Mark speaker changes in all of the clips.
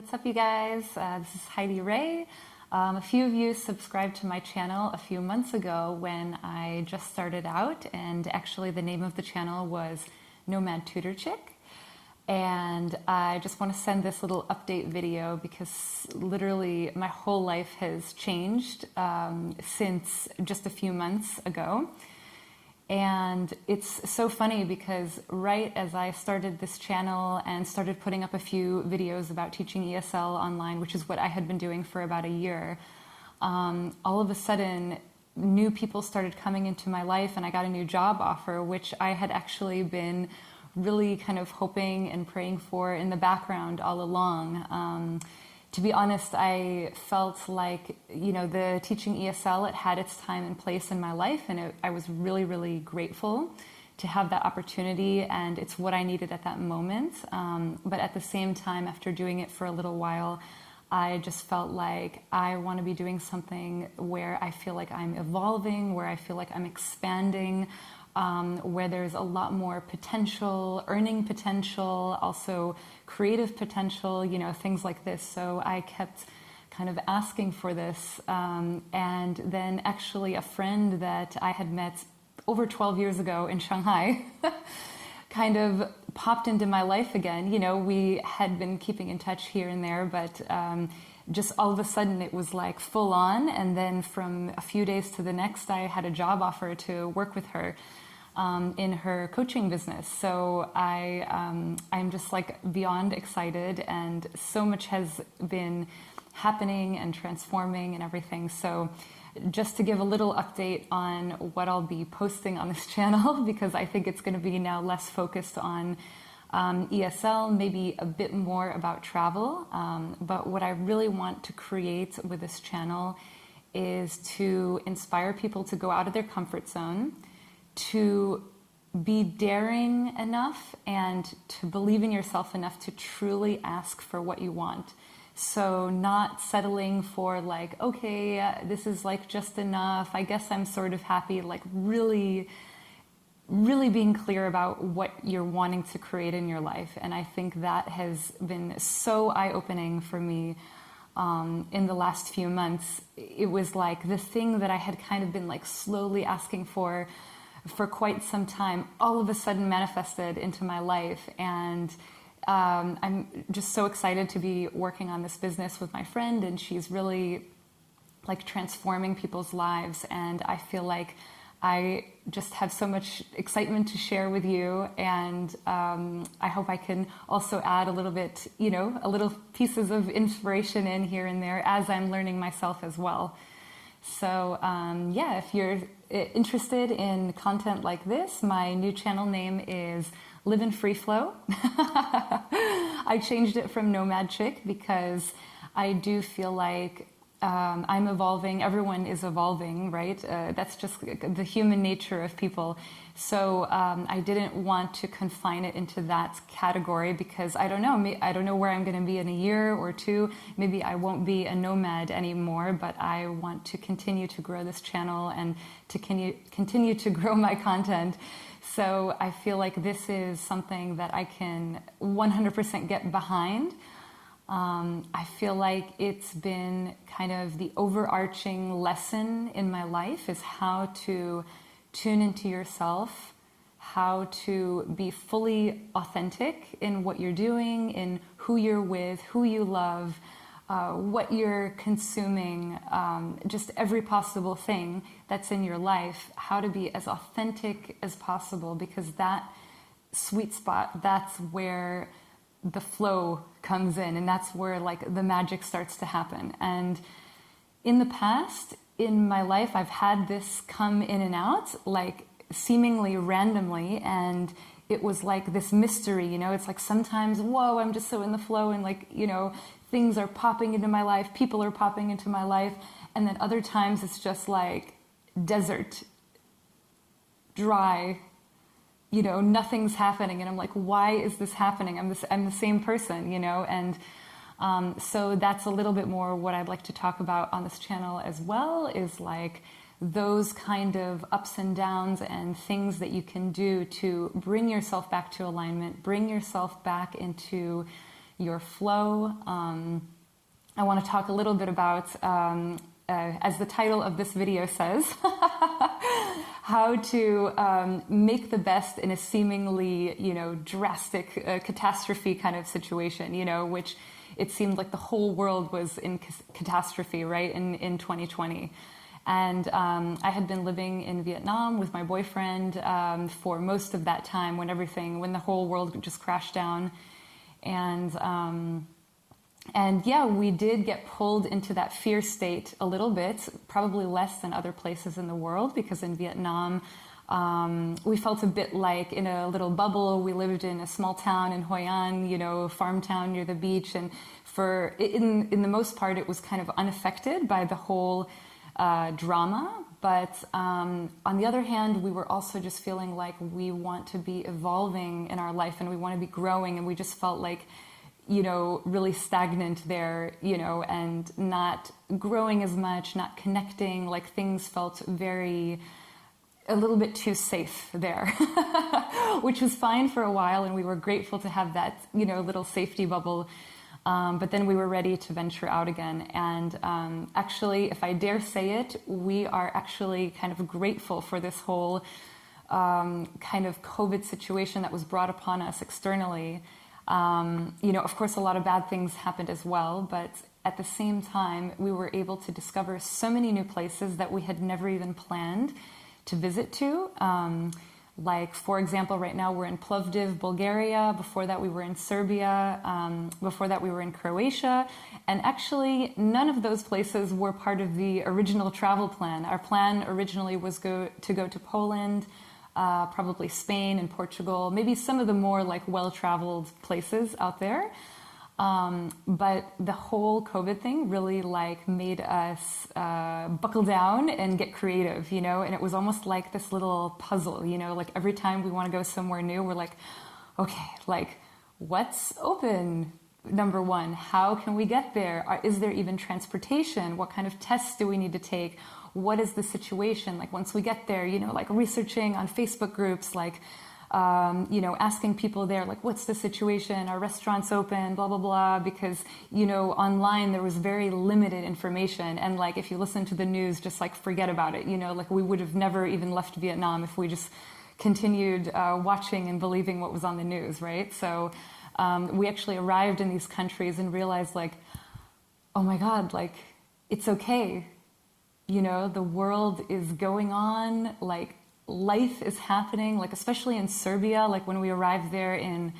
Speaker 1: What's up, you guys? This is Heidi Ray. A few of you subscribed to my channel a few months ago when I just started out, and actually the name of the channel was Nomad Tutor Chick. And I just want to send this little update video because literally my whole life has changed since just a few months ago. And it's so funny because right as I started this channel and started putting up a few videos about teaching ESL online, which is what I had been doing for about a year, all of a sudden new people started coming into my life and I got a new job offer, which I had actually been really kind of hoping and praying for in the background all along. To be honest, I felt like, you know, the teaching ESL, it had its time and place in my life, and I was really, really grateful to have that opportunity, and it's what I needed at that moment. But at the same time, after doing it for a little while, I just felt like I want to be doing something where I feel like I'm evolving, where I feel like I'm expanding, where there's a lot more potential, earning potential, also creative potential, you know, things like this. So I kept kind of asking for this. And then actually a friend that I had met over 12 years ago in Shanghai kind of popped into my life again. You know, we had been keeping in touch here and there, but just all of a sudden it was like full on. And then from a few days to the next, I had a job offer to work with her in her coaching business. So I'm just like beyond excited, and so much has been happening and transforming and everything. So just to give a little update on what I'll be posting on this channel, because I think it's going to be now less focused on ESL, maybe a bit more about travel. But what I really want to create with this channel is to inspire people to go out of their comfort zone, to be daring enough and to believe in yourself enough to truly ask for what you want. So not settling for like, okay, this is like just enough, I guess I'm sort of happy, like really, really being clear about what you're wanting to create in your life. And I think that has been so eye-opening for me in the last few months. It was like the thing that I had kind of been like slowly asking for quite some time, all of a sudden manifested into my life. And I'm just so excited to be working on this business with my friend, and she's really like transforming people's lives. And I feel like I just have so much excitement to share with you. And I hope I can also add a little bit, you know, a little pieces of inspiration in here and there as I'm learning myself as well. So yeah, if you're interested in content like this, my new channel name is Live in Free Flow. I changed it from Nomad Chick because I do feel like I'm evolving. Everyone is evolving, right? That's just the human nature of people. So I didn't want to confine it into that category because I don't know. I don't know where I'm going to be in a year or two. Maybe I won't be a nomad anymore, but I want to continue to grow this channel and to continue to grow my content. So I feel like this is something that I can 100% get behind. I feel like it's been kind of the overarching lesson in my life is how to tune into yourself, how to be fully authentic in what you're doing, in who you're with, who you love, what you're consuming, just every possible thing that's in your life, how to be as authentic as possible, because that sweet spot, that's where the flow comes in, and that's where like the magic starts to happen. And in the past, in my life, I've had this come in and out like seemingly randomly, and it was like this mystery, you know. It's like sometimes, whoa, I'm just so in the flow, and like, you know, things are popping into my life, people are popping into my life, and then other times it's just like desert, dry, you know, nothing's happening, and I'm like, why is this happening? I'm the same person, you know. And so that's a little bit more what I'd like to talk about on this channel as well, is like those kind of ups and downs and things that you can do to bring yourself back to alignment, bring yourself back into your flow. I want to talk a little bit about, as the title of this video says, how to make the best in a seemingly, drastic catastrophe kind of situation, which it seemed like the whole world was in catastrophe, right, in 2020. And I had been living in Vietnam with my boyfriend for most of that time when the whole world just crashed down. And yeah, we did get pulled into that fear state a little bit, probably less than other places in the world, because in Vietnam, we felt a bit like in a little bubble. We lived in a small town in Hoi An, a farm town near the beach. And in the most part, it was kind of unaffected by the whole drama. But on the other hand, we were also just feeling like we want to be evolving in our life and we want to be growing. And we just felt like, really stagnant there, and not growing as much, not connecting, like things felt a little bit too safe there, which was fine for a while. And we were grateful to have that, little safety bubble. But then we were ready to venture out again. And actually, if I dare say it, we are actually kind of grateful for this whole kind of COVID situation that was brought upon us externally. Of course, a lot of bad things happened as well, but at the same time, we were able to discover so many new places that we had never even planned to visit to. Like, for example, right now we're in Plovdiv, Bulgaria. Before that, we were in Serbia. Before that, we were in Croatia. And actually, none of those places were part of the original travel plan. Our plan originally was to go to Poland, probably Spain and Portugal, maybe some of the more like well-traveled places out there. But the whole COVID thing really like made us buckle down and get creative, and it was almost like this little puzzle, like every time we want to go somewhere new, we're like, okay, like what's open? Number one, how can we get there? Is there even transportation? What kind of tests do we need to take? What is the situation? Like once we get there, like researching on Facebook groups, like, asking people there, like, what's the situation? Are restaurants open? Blah, blah, blah. Because, online there was very limited information. And like, if you listen to the news, just like forget about it. Like we would have never even left Vietnam if we just continued watching and believing what was on the news, right? So we actually arrived in these countries and realized like, oh my God, like it's okay. The world is going on, like life is happening, like especially in Serbia, like when we arrived there in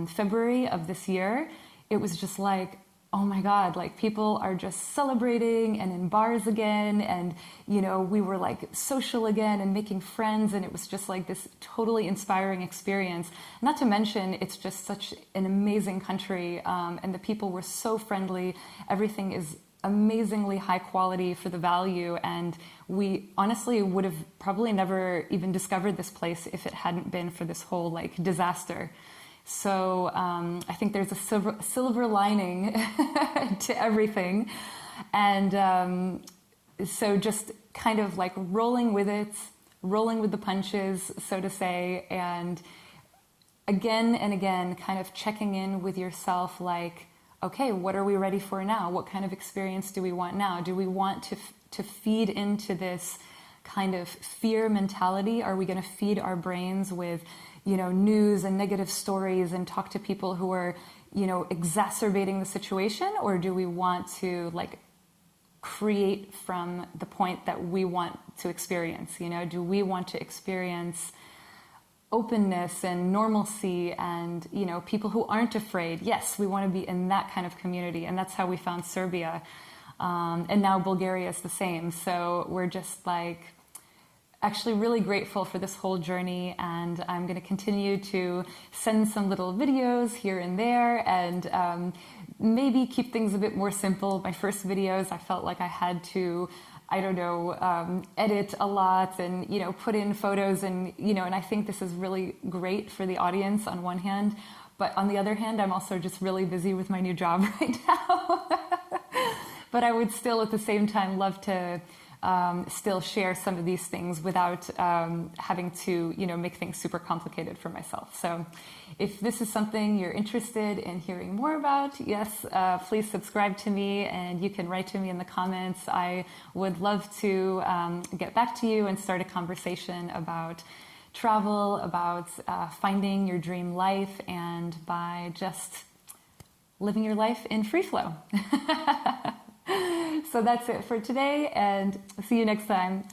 Speaker 1: February of this year, it was just like, oh my God, like people are just celebrating and in bars again. And, we were like social again and making friends. And it was just like this totally inspiring experience. Not to mention, it's just such an amazing country. And the people were so friendly. Everything is amazingly high quality for the value, and we honestly would have probably never even discovered this place if it hadn't been for this whole like disaster. So I think there's a silver lining to everything, and so just kind of like rolling with the punches, so to say, and again and again kind of checking in with yourself, like, okay, what are we ready for now? What kind of experience do we want now? Do we want to feed into this kind of fear mentality? Are we going to feed our brains with, news and negative stories and talk to people who are, exacerbating the situation? Or do we want to like create from the point that we want to experience? Do we want to experience openness and normalcy and, people who aren't afraid? Yes, we want to be in that kind of community. And that's how we found Serbia. And now Bulgaria is the same. So we're just like actually really grateful for this whole journey. And I'm going to continue to send some little videos here and there and maybe keep things a bit more simple. My first videos, I felt like I had to edit a lot and, put in photos and, and I think this is really great for the audience on one hand, but on the other hand, I'm also just really busy with my new job right now. But I would still at the same time love to still share some of these things without having to, make things super complicated for myself. So if this is something you're interested in hearing more about, yes, please subscribe to me, and you can write to me in the comments. I would love to get back to you and start a conversation about travel, about finding your dream life, and by just living your life in free flow. So that's it for today, and see you next time.